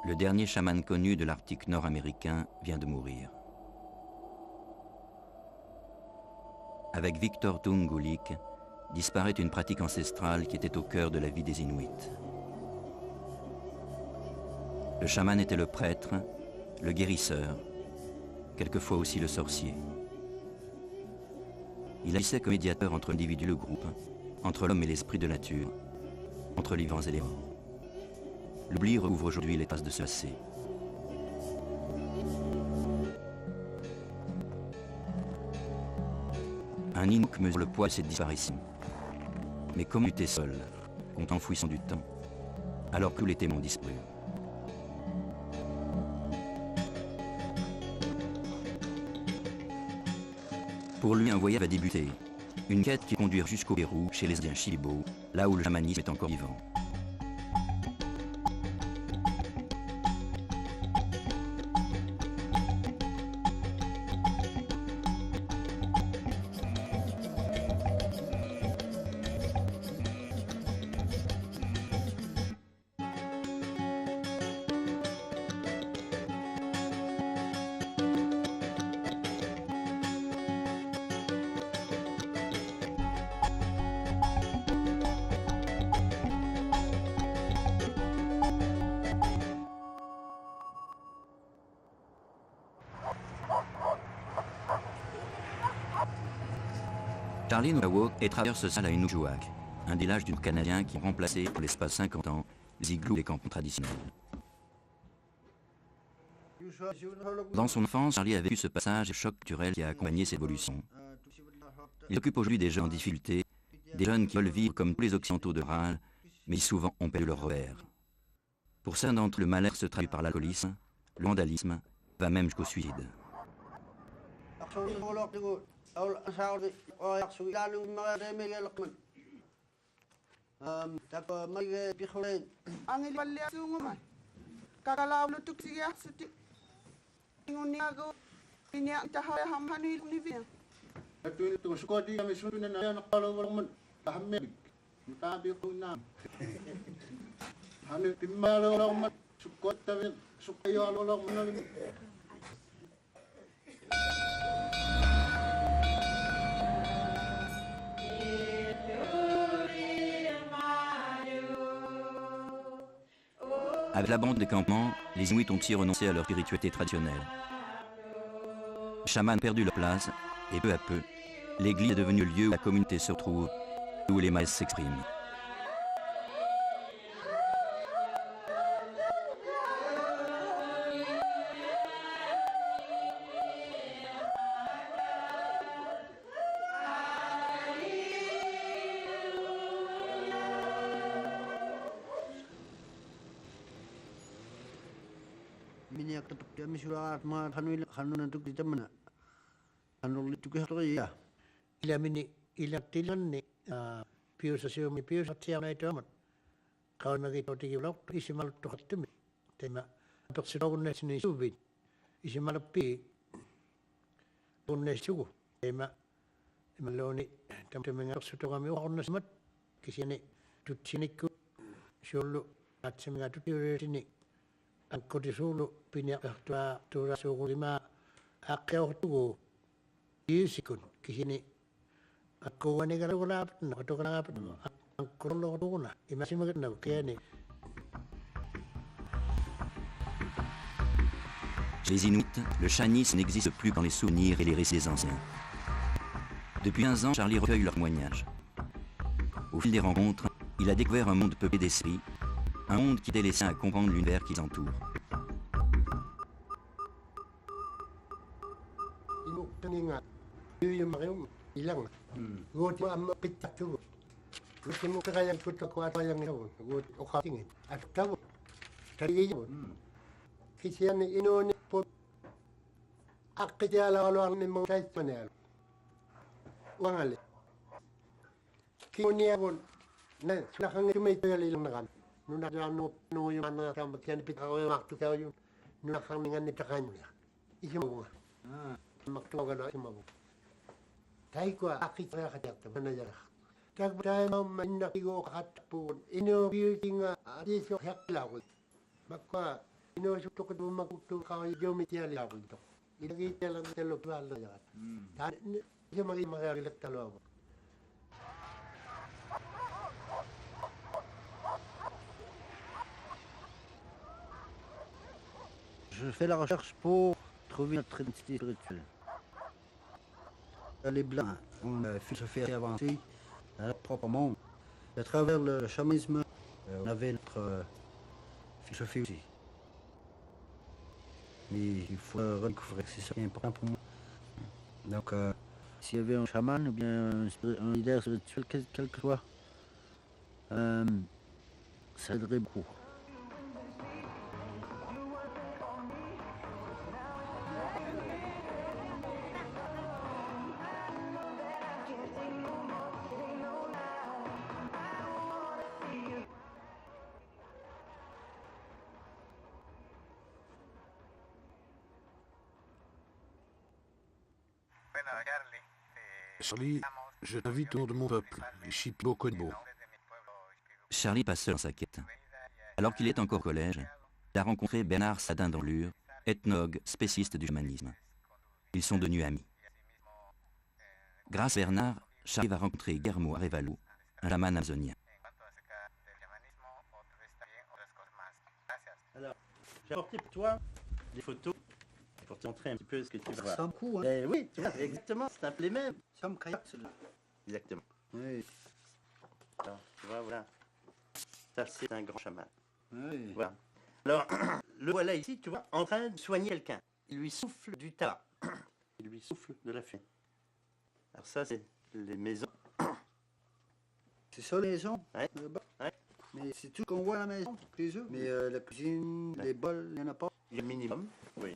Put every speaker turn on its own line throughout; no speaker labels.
Le dernier chaman connu de l'Arctique nord-américain vient de mourir. Avec Victor Tungulik, disparaît une pratique ancestrale qui était au cœur de la vie des Inuits. Le chaman était le prêtre, le guérisseur, quelquefois aussi le sorcier. Il agissait comme médiateur entre l'individu et le groupe, entre l'homme et l'esprit de nature, entre les vivants et les morts. L'oubli recouvre aujourd'hui les traces de ce passé. Un Inuk mesure le poids de cette disparition. Mais comment lutter seul, contre enfouissant du temps, alors que tous les témoins ont disparu? Pour lui, un voyage va débuter. Une quête qui conduira jusqu'au Pérou, chez les Indiens Chilibo, là où le chamanisme est encore vivant. Charlie Nuawok est travailleur social à Inukjuak, un village du Canadien qui a remplacé pour l'espace 50 ans les igloos des campements traditionnels. Dans son enfance, Charlie a vécu ce passage choc culturel qui a accompagné cette évolution. Il occupe aujourd'hui des jeunes en difficulté, des jeunes qui veulent vivre comme tous les occidentaux de râle, mais souvent ont perdu leur repère. Pour certains d'entre eux, le malheur se traduit par l'alcoolisme, le vandalisme, va même jusqu'au suicide. Avec la bande des campements, les Inuits ont aussi renoncé à leur spiritualité traditionnelle. Les chamans ont perdu leur place et peu à peu, l'église est devenue le lieu où la communauté se retrouve, où les maïs s'expriment. Chez les Inuits, le chamanisme n'existe plus qu'en les souvenirs et les récits des anciens. Depuis 15 ans, Charlie recueille leurs témoignages. Au fil des rencontres, il a découvert un monde peuplé d'esprits, un monde qui aide les siens à comprendre l'univers qui les entoure.
Inuusutukut geometrialliarito. Ilagitialantellopuallajarat. Taan isamarimarearilattaluama. Je fais la recherche pour trouver notre identité spirituelle. Les Blancs ont une philosophie assez avancée dans leur propre monde. À travers le chamanisme, on avait notre philosophie aussi. Mais il faut redécouvrir, c'est ça qui est important pour moi. Donc, s'il y avait un chaman ou bien un leader spirituel, quel que soit, ça aiderait beaucoup.
Charlie, je t'invite au nom de mon peuple, les Shipibo Kodbo.
Charlie passe seul dans sa quête. Alors qu'il est encore au collège, il a rencontré Bernard Sadin d'Anlure, ethnologue spéciste du chamanisme. Ils sont devenus amis. Grâce à Bernard, Charlie va rencontrer Guillermo Arevalo, un chaman amazonien.
Alors, j'ai apporté pour toi des photos pour te montrer un petit peu ce que tu vas voir.
Ça me coûte, hein.
Oui, tu vois, exactement, c'est un play même.
Ça me kayak, celui-là.
Exactement.
Oui.
Alors, tu vois, voilà. Ça, c'est un grand chaman.
Oui.
Voilà. Alors, le voilà ici, tu vois, en train de soigner quelqu'un. Il lui souffle du tabac. Il lui souffle de la fumée. Alors ça, c'est les maisons.
C'est ça, les maisons?
Ouais. Ouais.
Mais c'est tout qu'on voit à la maison, les œufs. Mais la cuisine, les bols, il n'y en a pas.
Il y a le minimum. Oui.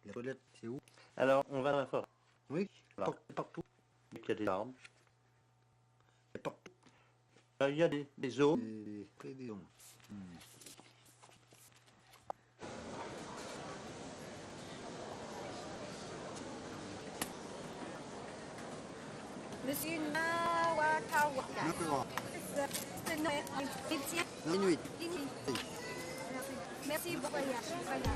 La toilette, c'est où?
Alors, on va dans la forêt.
Oui,
Voilà.
partout.
Il y a des arbres. Il y a des eaux.
Des hommes.
Monsieur Nawakawa.
D'accord.
C'est Noël.
Inuit.
Inuit.
Oui.
Merci, bon voyage. Voilà.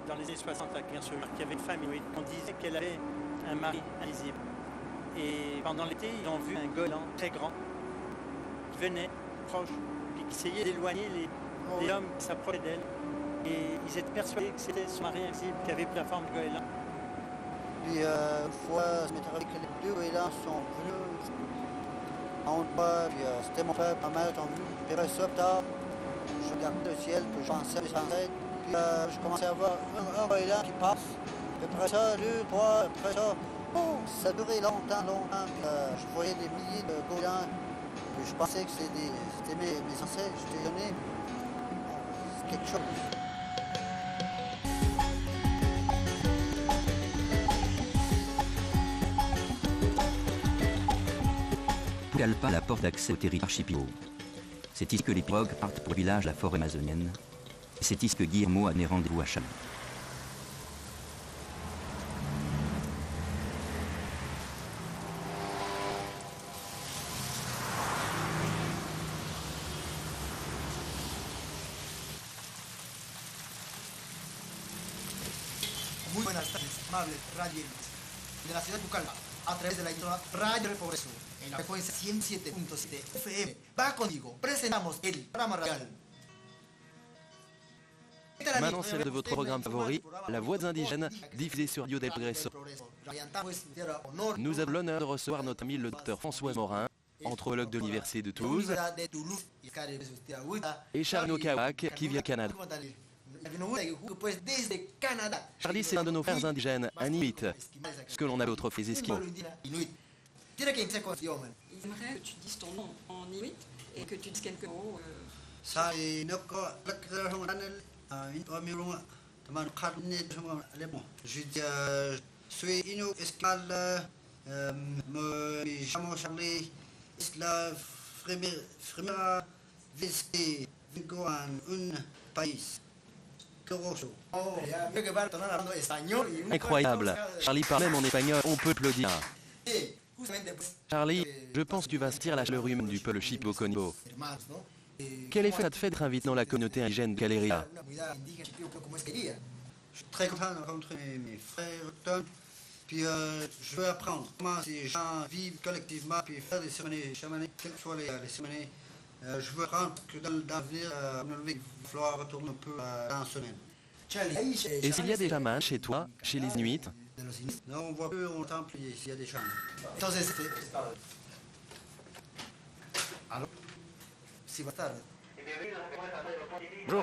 Dans les années 60, bien sûr, qu'il y avait une femme inuit. On disait qu'elle avait un mari invisible. Et pendant l'été, ils ont vu un goéland très grand qui venait proche, puis qui essayait d'éloigner les hommes qui s'approchaient d'elle. Et ils étaient persuadés que c'était son mari invisible qui avait pris la forme du goéland.
Puis une fois, ça m'est arrivé que les deux goélands sont venus en haut de moi, puis c'était mon père, ma mère sont venus. Puis après ça, tard, je regardais le ciel, puis je pensais à sans tête. Puis je commençais à voir un goéland qui passe. Puis après ça, deux, trois, après ça, ça durait longtemps. Puis je voyais des milliers de goélands. Puis je pensais que c'était mes ancêtres, j'étais donné. C'est quelque chose.
Pucallpa, la porte d'accès au territoire Shipibo. C'est ici que les pirogues partent pour le village de la forêt amazonienne. Et c'est ici que Guillermo a donné rendez-vous à Charlie.
Muy buenas tardes, amables radioyentes de la ciudad de Pucallpa, a través de la emisora Radio del Progreso, en la frecuencia 107.7 FM. Va contigo, presentamos el programa radial.
Maintenant, c'est l'heure de votre programme favori, La Voix des Indigènes, diffusée sur Radio del Progreso. Nous avons l'honneur de recevoir notre ami le docteur François Morin, anthropologue de l'Université de Toulouse, et Charlie Nokawak, qui vient du Canada. Charlie, c'est un de nos frères indigènes, un Inuit, ce que l'on appelle autrefois les Esquimaux.
J'aimerais que tu dises ton nom en Inuit et que tu dises quelques mots.
Je dis, je suis Inuit Esquimal Me chamo Charlie Isla Fremera Visque Vingoan un país. Coroso.
Oh, ya, veo que van a tornar hablando español y una
Incroyable.
cosa-
Charlie parle même en espagnol, on peut applaudir.
Sí, justamente, pues,
Charlie, je pense que tu vas sentir la chaleur humaine du peuple Shipibo-Congo.
hermanos, ¿no?
Quel effet ça te fait d'être invité dans la communauté indigène de Galeria?
Una comunidad indígena, ¿cómo es que iría?
Je suis très content de rencontrer mes frères autochtones. Puis je veux apprendre comment ces gens vivent collectivement, puis faire des cérémonies chamaniques, quelles que soient les cérémonies. Je veux apprendre que dans l'avenir, il va falloir retourner un peu dans ce domaine.
Charlie, ahí,
Et s'il y a des chamans chez toi, chez les Inuits?
de los Inuit.
Non, on voit peu, on entend plus s'il y a des champs.
Entonces, ¿aló? Sí, buenas tardes.